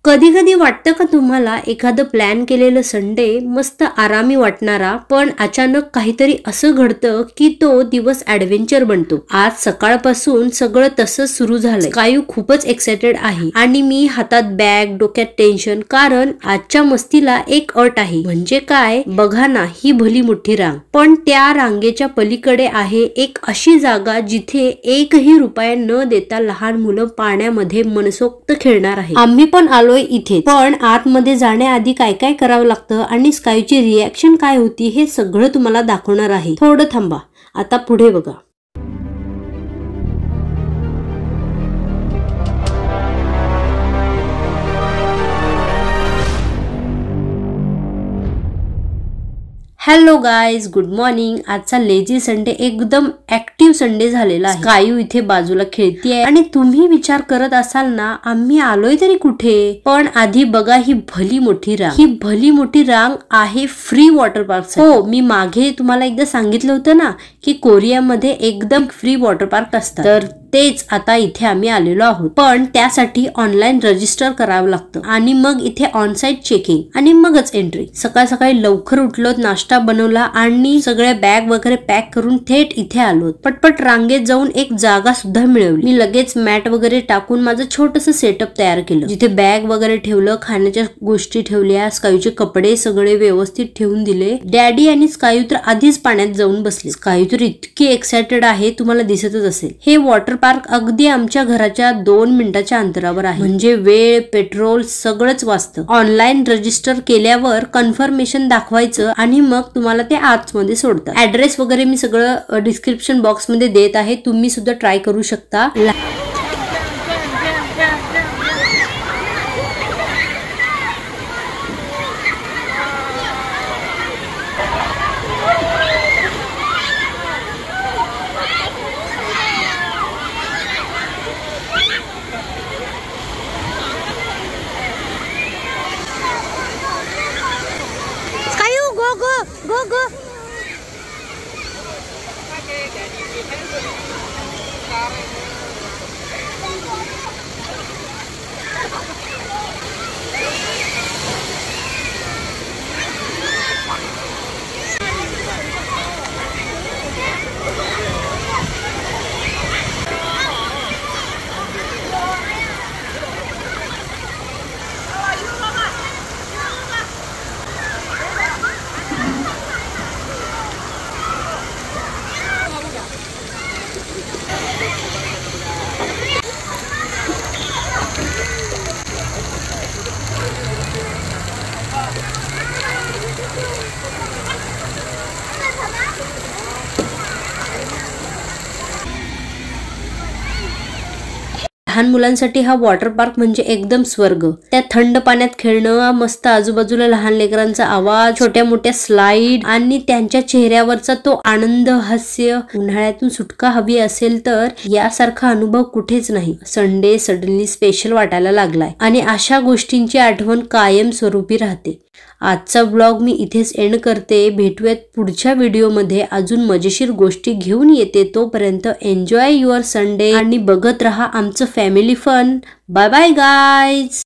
कधी कधी वाटतं का तुम्हाला एखादं प्लॅन केलेलं संडे मस्त आरामी वाटणारा, पण अचानक काहीतरी असं घडतं की तो दिवस ऍडव्हेंचर बनतो। आज सकाळपासून सगळं तसंच सुरू झालंय। कायू खूपच एक्साइटेड आहे आणि मी हातात बॅग, डोक्यात टेन्शन, कारण आजच्या मस्तीला एक अट आहे। म्हणजे काय बघा ना, ही भली मोठी रांग, पण त्या रांगेच्या पलीकडे आहे एक अशी जागा जिथे एकही रुपया न देता लहान मुलं पाण्यामध्ये मनसोक्त खेळणार आहे। आम्ही पण आलो इथे, पण आतमध्ये जाण्याआधी काय काय करावं लागतं आणि स्कायची रिॲक्शन काय होती हे सगळं तुम्हाला दाखवणार आहे। थोडं थांबा, आता पुढे बघा। Hello guys, good morning. आजचा लेझी संडे एकदम ऍक्टिव्ह संडे झालेला आहे। कायू इथे बाजूला खेळतीये आणि तुम्ही विचार करत असाल ना, आम्ही आलोय तरी कुठे? पण आधी बघा ही भली मोठी रांग। ही भली मोठी रांग आहे फ्री वॉटर पार्क। हो, मी मागे तुम्हाला एकदा सांगितलं होतं ना की कोरियामध्ये एकदम फ्री वॉटर पार्क असतात, तर तेच आता इथे आम्ही आलेलो आहोत। पण त्यासाठी ऑनलाईन रजिस्टर करावं लागतं आणि मग इथे ऑनसाइट चेकिंग आणि मगच एंट्री। सकाळ सकाळी लवकर उठलो, नाश्ता बनवला आणि सगळ्या बॅग वगैरे पॅक करून थेट इथे आलो। पटपट रांगेत जाऊन एक जागा सुद्धा मिळवली। मी लगेच मॅट वगैरे टाकून माझं छोटस सेटअप तयार केलं, जिथे बॅग वगैरे ठेवलं, खाण्याच्या गोष्टी ठेवल्या, स्कायूचे कपडे सगळे व्यवस्थित ठेवून दिले। डॅडी आणि स्कायू तर आधीच पाण्यात जाऊन बसले। स्कायू तर इतकी एक्साइटेड आहे, तुम्हाला दिसतच असेल। हे वॉटर पार्क अगदी आमच्या घराच्या 2 मिनिटाच्या अंतरावर आहे, म्हणजे वेळ, पेट्रोल सगळंच वाचतं। ऑनलाईन रजिस्टर केल्यावर कन्फर्मेशन दाखवायचं आणि मग तुम्हाला ते आतमध्ये सोडतात। ऍड्रेस वगैरे मी सगळं डिस्क्रिप्शन बॉक्स मध्ये देत आहे, तुम्ही सुद्धा ट्राय करू शकता। Go, go. लहान मुलांसाठी हा वॉटर पार्क म्हणजे एकदम स्वर्ग। त्या थंड पाण्यात खेळणं, मस्त आजूबाजूला लहान लेकरांचा आवाज, छोट्या मोठ्या स्लाइड आणि त्यांच्या चेहऱ्यावरचा तो आनंद, हास्य। उन्हाळ्यातून सुटका हवी असेल तर यासारखा अनुभव कुठेच नाही। संडे सडनली स्पेशल वाटायला लागलाय आणि अशा गोष्टींची आठवण कायम स्वरूपी राहते। आजचा ब्लॉग मी इथेच एंड करते। भेटूयात पुढच्या व्हिडिओमध्ये अजून मजेशीर गोष्टी घेऊन येते। तोपर्यंत एन्जॉय युअर संडे आणि बघत रहा आमचं family fun. Bye bye guys.